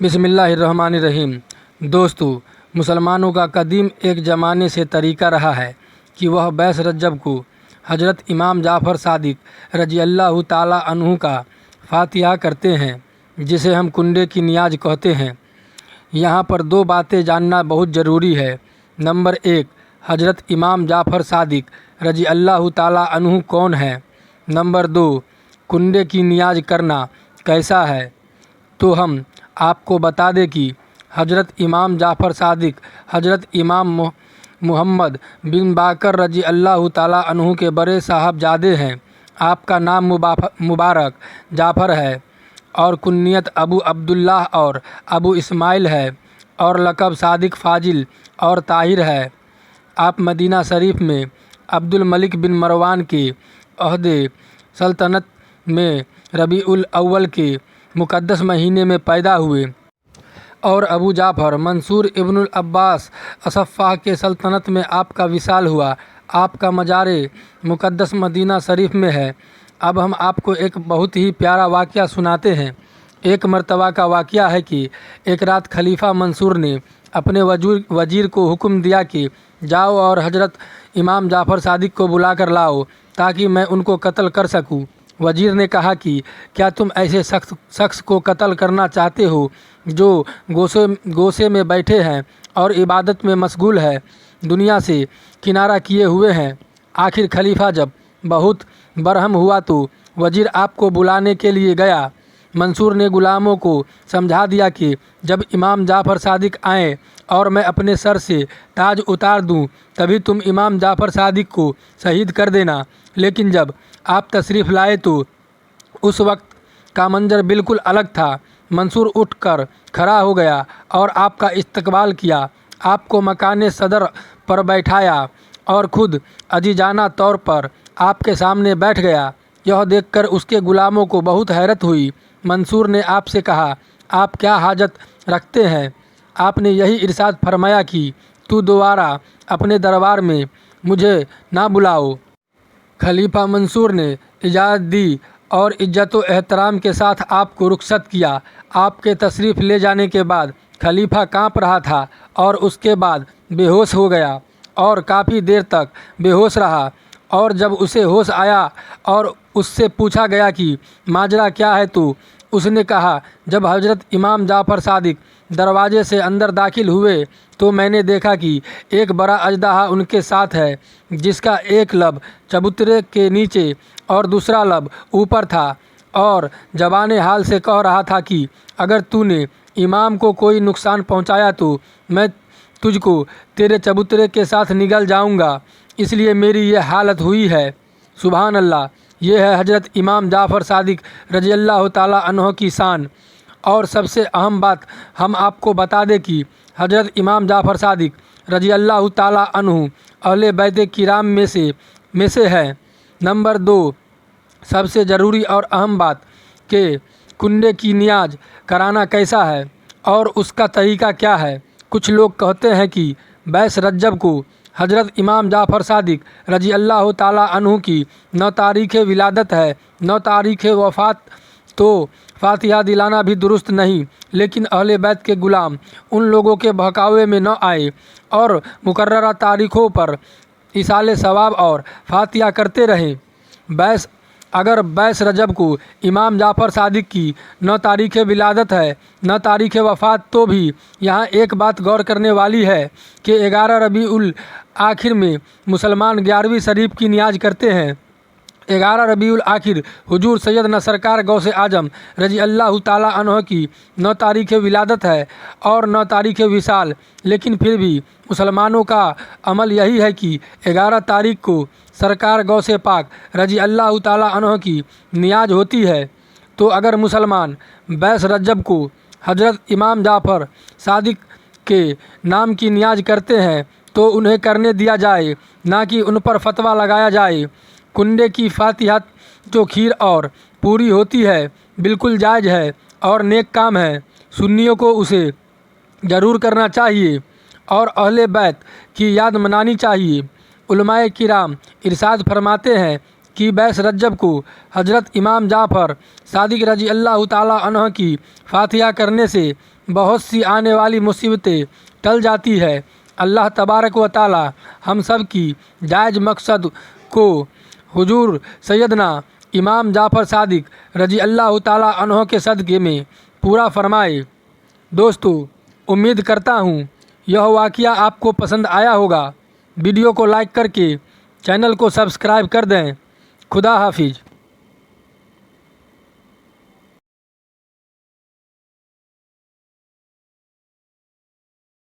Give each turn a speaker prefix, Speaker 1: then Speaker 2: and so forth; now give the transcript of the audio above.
Speaker 1: بسم اللہ الرحمن الرحیم۔ دوستو، مسلمانوں کا قدیم ایک زمانے سے طریقہ رہا ہے کہ وہ 22 رجب کو حضرت امام جعفر صادق رضی اللہ تعالیٰ عنہ کا فاتحہ کرتے ہیں، جسے ہم کنڈے کی نیاز کہتے ہیں۔ یہاں پر دو باتیں جاننا بہت ضروری ہے۔ نمبر 1، حضرت امام جعفر صادق رضی اللہ تعالیٰ عنہ کون ہے؟ نمبر 2، کنڈے کی نیاز کرنا کیسا ہے؟ تو ہم آپ کو بتا دیں کہ حضرت امام جعفر صادق حضرت امام محمد بن باقر رضی اللہ تعالیٰ عنہ کے بڑے صاحبزادے ہیں۔ آپ کا نام مبارک جعفر ہے اور کنیت ابو عبداللہ اور ابو اسماعیل ہے اور لقب صادق فاضل اور طاہر ہے۔ آپ مدینہ شریف میں عبد الملک بن مروان کے عہدِ سلطنت میں ربیع الاول کے مقدس مہینے میں پیدا ہوئے اور ابو جعفر منصور ابن العباس اصفاح کے سلطنت میں آپ کا وصال ہوا۔ آپ کا مزار مقدس مدینہ شریف میں ہے۔ اب ہم آپ کو ایک بہت ہی پیارا واقعہ سناتے ہیں۔ ایک مرتبہ کا واقعہ ہے کہ ایک رات خلیفہ منصور نے اپنے وزیر کو حکم دیا کہ جاؤ اور حضرت امام جعفر صادق کو بلا کر لاؤ تاکہ میں ان کو قتل کر سکوں۔ وزیر نے کہا کہ کیا تم ایسے شخص کو قتل کرنا چاہتے ہو جو گوشے میں بیٹھے ہیں اور عبادت میں مشغول ہے، دنیا سے کنارہ کیے ہوئے ہیں؟ آخر خلیفہ جب بہت برہم ہوا تو وزیر آپ کو بلانے کے لیے گیا۔ منصور نے غلاموں کو سمجھا دیا کہ جب امام جعفر صادق آئیں اور میں اپنے سر سے تاج اتار دوں تبھی تم امام جعفر صادق کو شہید کر دینا۔ لیکن جب آپ تشریف لائے تو اس وقت کا منظر بالکل الگ تھا۔ منصور اٹھ کر کھڑا ہو گیا اور آپ کا استقبال کیا، آپ کو مکان صدر پر بٹھایا اور خود عزیزانہ طور پر آپ کے سامنے بیٹھ گیا۔ یہ دیکھ کر اس کے غلاموں کو بہت حیرت ہوئی۔ منصور نے آپ سے کہا، آپ کیا حاجت رکھتے ہیں؟ آپ نے یہی ارشاد فرمایا کہ تو دوبارہ اپنے دربار میں مجھے نہ بلاؤ۔ خلیفہ منصور نے اجازت دی اور عزت و احترام کے ساتھ آپ کو رخصت کیا۔ آپ کے تشریف لے جانے کے بعد خلیفہ کانپ رہا تھا اور اس کے بعد بے ہوش ہو گیا اور کافی دیر تک بے ہوش رہا، اور جب اسے ہوش آیا اور اس سے پوچھا گیا کہ ماجرا کیا ہے تو اس نے کہا، جب حضرت امام جعفر صادق دروازے سے اندر داخل ہوئے تو میں نے دیکھا کہ ایک بڑا اژدہا ان کے ساتھ ہے، جس کا ایک لب چبوترے کے نیچے اور دوسرا لب اوپر تھا، اور زبان حال سے کہہ رہا تھا کہ اگر تو نے امام کو کوئی نقصان پہنچایا تو میں تجھ کو تیرے چبوترے کے ساتھ نگل جاؤں گا، اس لیے میری یہ حالت ہوئی ہے۔ سبحان اللہ! یہ ہے حضرت امام جعفر صادق رضی اللہ تعالیٰ عنہ کی شان۔ اور سب سے اہم بات ہم آپ کو بتا دیں کہ حضرت امام جعفر صادق رضی اللہ تعالیٰ عنہ اہل بیت کرام میں سے ہے۔ نمبر 2، سب سے ضروری اور اہم بات کہ کنڈے کی نیاز کرانا کیسا ہے اور اس کا طریقہ کیا ہے۔ کچھ لوگ کہتے ہیں کہ 22 رجب کو حضرت امام جعفر صادق رضی اللہ تعالیٰ عنہ کی 9 تاریخ ولادت ہے۔ 9 تاریخ وفات تو فاتحہ دلانا بھی درست نہیں، لیکن اہل بیت کے غلام ان لوگوں کے بہکاوے میں نہ آئے اور مقررہ تاریخوں پر ایصال ثواب اور فاتحہ کرتے رہیں۔ اگر 22 رجب کو امام جعفر صادق کی 9 تاریخ ولادت ہے، 9 تاریخ وفات، تو بھی یہاں ایک بات غور کرنے والی ہے کہ 11 ربیع الاخر میں مسلمان 11ویں شریف کی نیاز کرتے ہیں۔ 11 ربیع الاخر حضور سیدنا سرکار غوث اعظم رضی اللہ تعالیٰ عنہ کی 9 تاریخ ولادت ہے اور 9 تاریخ وصال، لیکن پھر بھی مسلمانوں کا عمل یہی ہے کہ 11 تاریخ کو سرکار غوث پاک رضی اللہ تعالیٰ عنہ کی نیاز ہوتی ہے۔ تو اگر مسلمان 22 رجب کو حضرت امام جعفر صادق کے نام کی نیاز کرتے ہیں تو انہیں کرنے دیا جائے، نہ کہ ان پر فتویٰ لگایا جائے۔ کنڈے کی فاتحہ جو کھیر اور پوری ہوتی ہے بالکل جائز ہے اور نیک کام ہے۔ سنیوں کو اسے ضرور کرنا چاہیے اور اہل بیت کی یاد منانی چاہیے۔ علماء کرام ارشاد فرماتے ہیں کہ 22 رجب کو حضرت امام جعفر صادق رضی اللہ تعالیٰ عنہ کی فاتحہ کرنے سے بہت سی آنے والی مصیبتیں ٹل جاتی ہے۔ اللہ تبارک و تعالیٰ ہم سب کی جائز مقصد کو حضور سیدنا امام جعفر صادق رضی اللہ تعالیٰ عنہ کے صدقے میں پورا فرمائے۔ دوستو، امید کرتا ہوں یہ واقعہ آپ کو پسند آیا ہوگا۔ ویڈیو کو لائک کر کے چینل کو سبسکرائب کر دیں۔ خدا حافظ۔